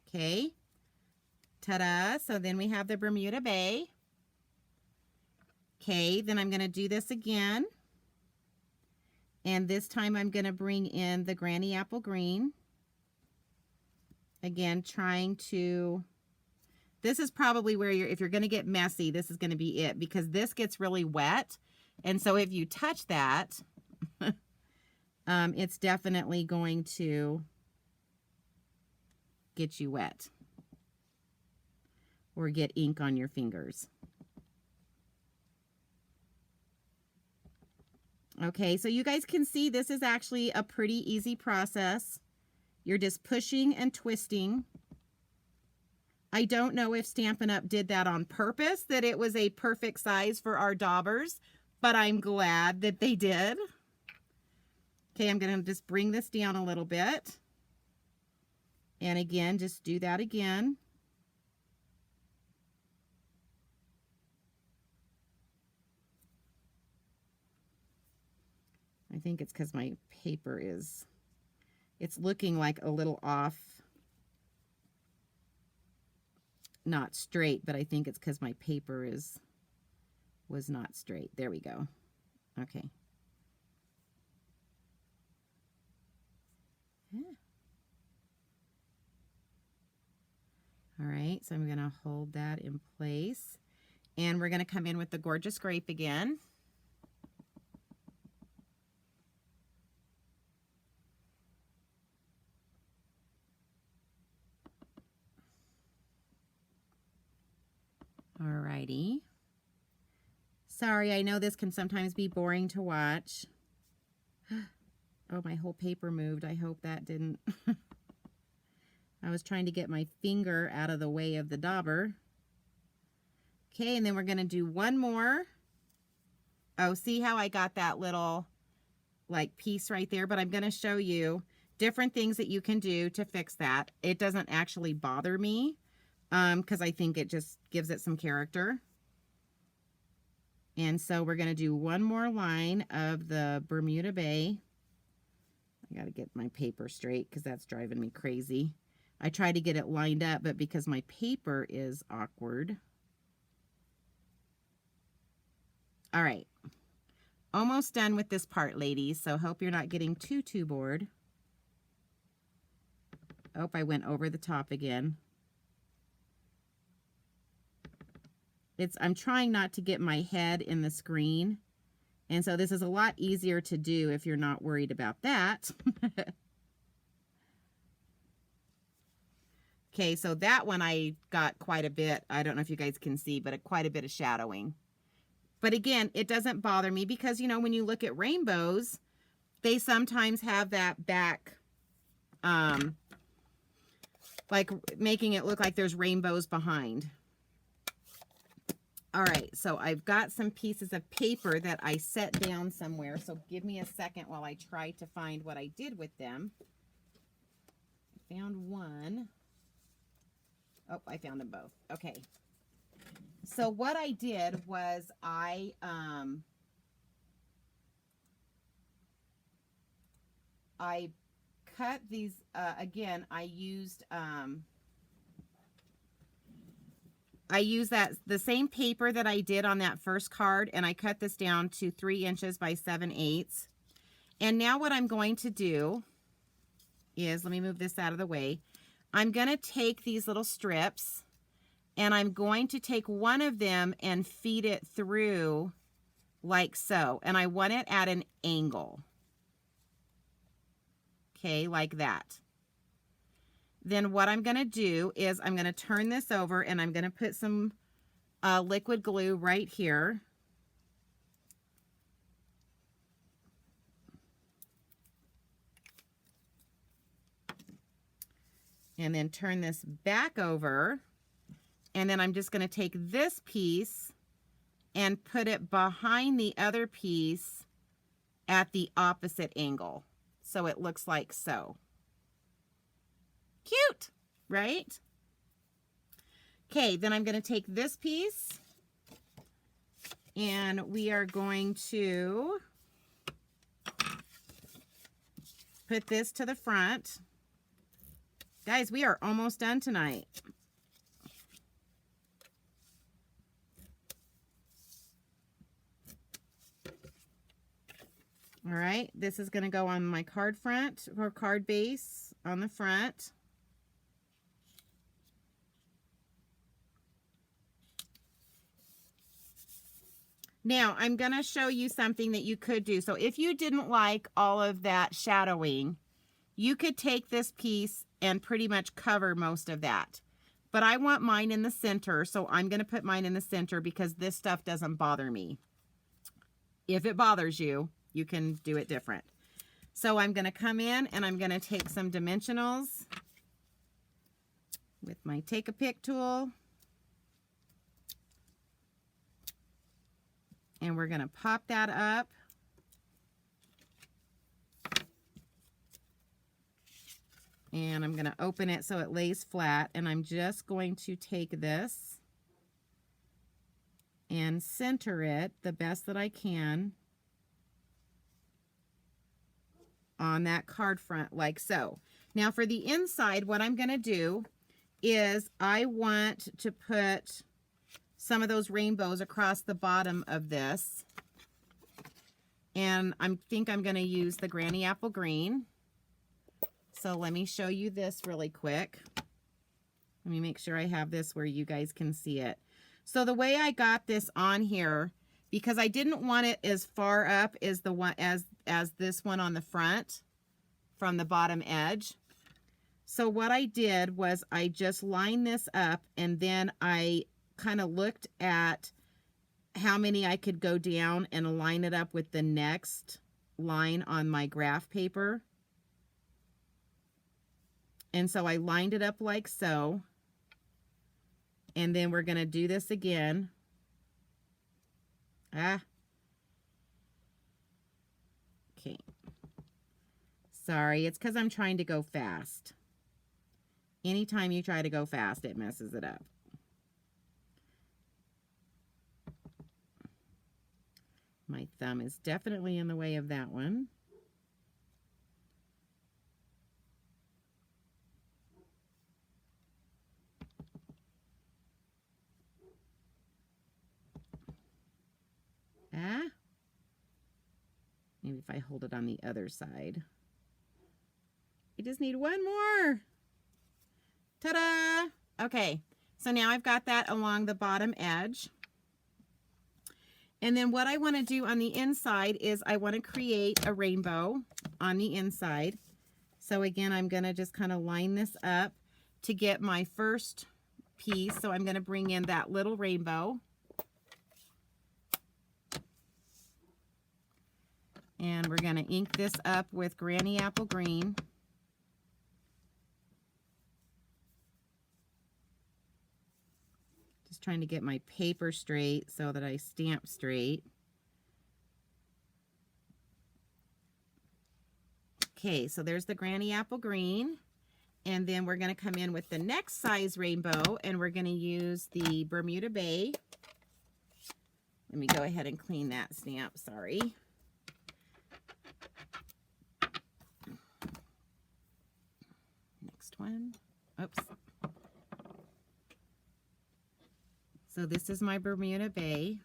Okay. Ta-da. So then we have the Bermuda Bay. Okay, then I'm going to do this again. And this time I'm going to bring in the Granny Apple Green. Again, trying to... This is probably where if you're going to get messy, this is going to be it, because this gets really wet. And so if you touch that, it's definitely going to get you wet or get ink on your fingers. Okay, so you guys can see this is actually a pretty easy process. You're just pushing and twisting. I don't know if Stampin' Up! Did that on purpose, that it was a perfect size for our daubers, but I'm glad that they did. Okay, I'm going to just bring this down a little bit. And again, just do that again. I think it's because my paper it's looking like a little off. Not straight, but I think it's because my paper was not straight. There we go. Okay. Yeah. All right, so I'm going to hold that in place. And we're going to come in with the Gorgeous Grape again. Alrighty. Sorry, I know this can sometimes be boring to watch. Oh, my whole paper moved. I hope that didn't. I was trying to get my finger out of the way of the dauber. Okay, and then we're going to do one more. Oh, see how I got that little like piece right there? But I'm going to show you different things that you can do to fix that. It doesn't actually bother me. Because I think it just gives it some character. And so we're going to do one more line of the Bermuda Bay. I got to get my paper straight because that's driving me crazy. I try to get it lined up, but because my paper is awkward. All right. Almost done with this part, ladies. So hope you're not getting too bored. Oh, I went over the top again. I'm trying not to get my head in the screen. And so this is a lot easier to do if you're not worried about that. Okay, so that one I got quite a bit. I don't know if you guys can see, but quite a bit of shadowing. But again, it doesn't bother me because, you know, when you look at rainbows, they sometimes have that back, like making it look like there's rainbows behind. All right, so I've got some pieces of paper that I set down somewhere, so give me a second while I try to find what I did with them. I found one. Oh, I found them both. Okay. So what I did was I I cut these, again, I used the same paper that I did on that first card, and I cut this down to 3 inches by 7/8. And now what I'm going to do is, let me move this out of the way. I'm going to take these little strips, and I'm going to take one of them and feed it through like so. And I want it at an angle. Okay, like that. Then what I'm going to do is I'm going to turn this over, and I'm going to put some liquid glue right here. And then turn this back over. And then I'm just going to take this piece and put it behind the other piece at the opposite angle. So it looks like so. Cute, right? Okay, then I'm going to take this piece and we are going to put this to the front. Guys, we are almost done tonight. All right, this is going to go on my card front or card base on the front. Now, I'm going to show you something that you could do. So if you didn't like all of that shadowing, you could take this piece and pretty much cover most of that. But I want mine in the center, so I'm going to put mine in the center because this stuff doesn't bother me. If it bothers you, you can do it different. So I'm going to come in and I'm going to take some dimensionals with my Take a Pick tool. And we're going to pop that up. And I'm going to open it so it lays flat. And I'm just going to take this and center it the best that I can on that card front like so. Now for the inside, what I'm going to do is I want to put some of those rainbows across the bottom of this. And I think I'm going to use the Granny Apple Green. So let me show you this really quick. Let me make sure I have this where you guys can see it. So the way I got this on here, because I didn't want it as far up as the one as this one on the front from the bottom edge. So what I did was I just lined this up, and then I kind of looked at how many I could go down and line it up with the next line on my graph paper. And so I lined it up like so. And then we're going to do this again. Okay. Sorry, it's because I'm trying to go fast. Anytime you try to go fast, it messes it up. My thumb is definitely in the way of that one. Maybe if I hold it on the other side. I just need one more. Ta-da! Okay, so now I've got that along the bottom edge. And then what I want to do on the inside is I want to create a rainbow on the inside. So again, I'm going to just kind of line this up to get my first piece. So I'm going to bring in that little rainbow. And we're going to ink this up with Granny Apple Green. Just trying to get my paper straight so that I stamp straight. Okay, so there's the Granny Apple Green. And then we're going to come in with the next size rainbow, and we're going to use the Bermuda Bay. Let me go ahead and clean that stamp, sorry. last one. Oops. So this is my Bermuda Bay.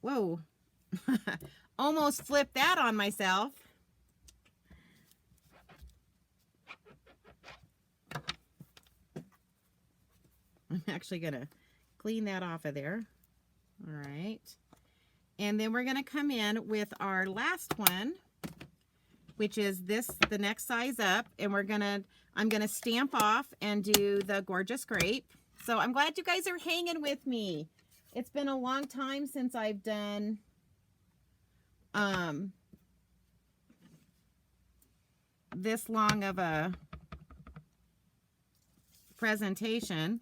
Whoa. Almost flipped that on myself. I'm actually going to clean that off of there. All right. And then we're going to come in with our last one, which is this, the next size up. And I'm going to stamp off and do the Gorgeous Grape. So I'm glad you guys are hanging with me. It's been a long time since I've done this long of a presentation.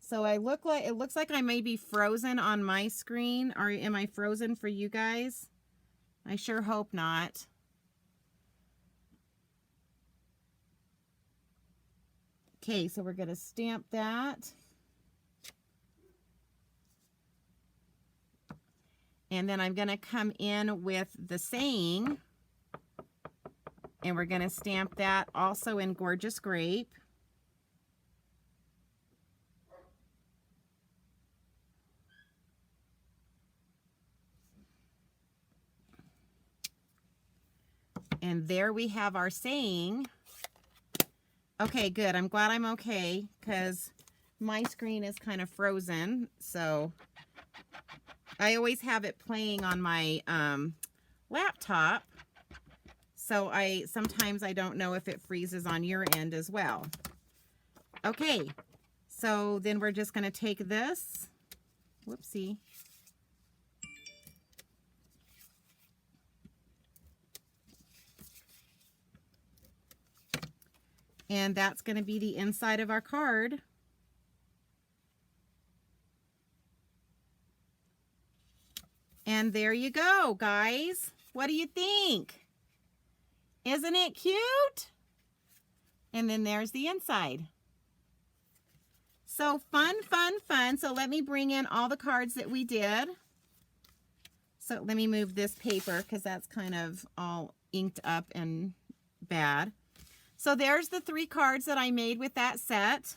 So it looks like I may be frozen on my screen. Or am I frozen for you guys? I sure hope not. Okay, so we're going to stamp that. And then I'm going to come in with the saying. And we're going to stamp that also in Gorgeous Grape. And there we have our saying. Okay, good. I'm glad I'm okay because my screen is kind of frozen. So I always have it playing on my laptop. So sometimes I don't know if it freezes on your end as well. Okay, so then we're just going to take this. Whoopsie. And that's going to be the inside of our card. And there you go, guys. What do you think? Isn't it cute? And then there's the inside. So fun, fun, fun. So let me bring in all the cards that we did. So let me move this paper because that's kind of all inked up and bad. So there's the 3 cards that I made with that set.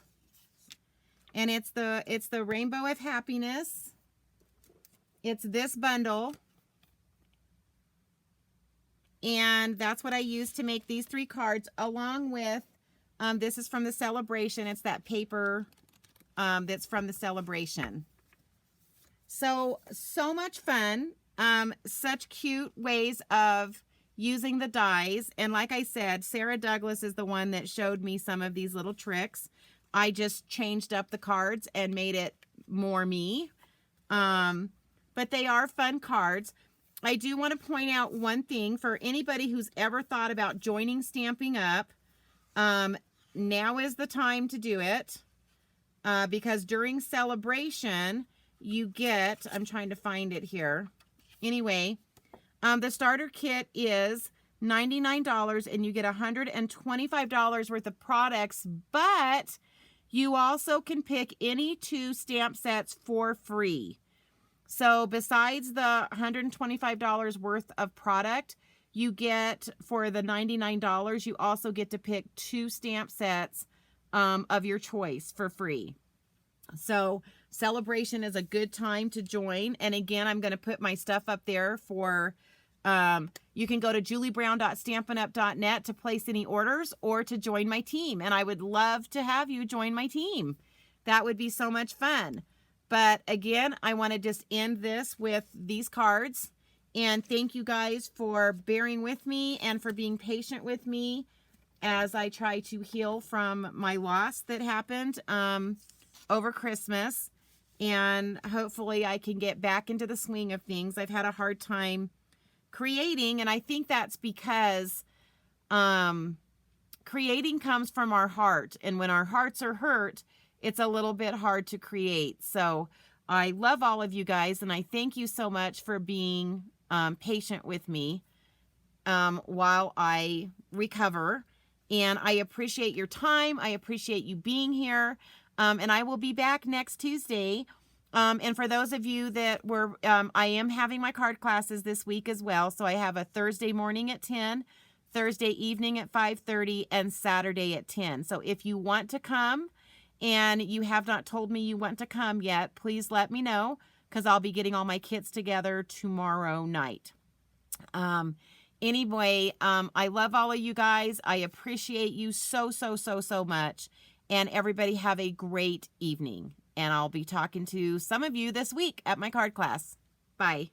And it's the Rainbow of Happiness. It's this bundle. And that's what I used to make these 3 cards, along with, this is from the celebration. It's that paper that's from the celebration. So much fun. Such cute ways of using the dies. And like I said, Sarah Douglas is the one that showed me some of these little tricks. I just changed up the cards and made it more me. But they are fun cards. I do want to point out one thing for anybody who's ever thought about joining Stampin' Up. Now is the time to do it. Because during celebration, you get, I'm trying to find it here. Anyway, the starter kit is $99 and you get $125 worth of products, but you also can pick any 2 stamp sets for free. So besides the $125 worth of product, you get, for the $99, you also get to pick 2 stamp sets of your choice for free. So celebration is a good time to join. And again, I'm going to put my stuff up there for, you can go to juliebrown.stampinup.net to place any orders or to join my team. And I would love to have you join my team. That would be so much fun. But again, I want to just end this with these cards. And thank you guys for bearing with me and for being patient with me as I try to heal from my loss that happened over Christmas. And hopefully I can get back into the swing of things. I've had a hard time creating, and I think that's because creating comes from our heart. And when our hearts are hurt, it's a little bit hard to create. So I love all of you guys, and I thank you so much for being patient with me while I recover. And I appreciate your time. I appreciate you being here. And I will be back next Tuesday And for those of you that were, I am having my card classes this week as well. So I have a Thursday morning at 10, Thursday evening at 5:30, and Saturday at 10. So if you want to come and you have not told me you want to come yet, please let me know, because I'll be getting all my kits together tomorrow night. Anyway, I love all of you guys. I appreciate you so, so, so, so much. And everybody have a great evening. And I'll be talking to some of you this week at my card class. Bye.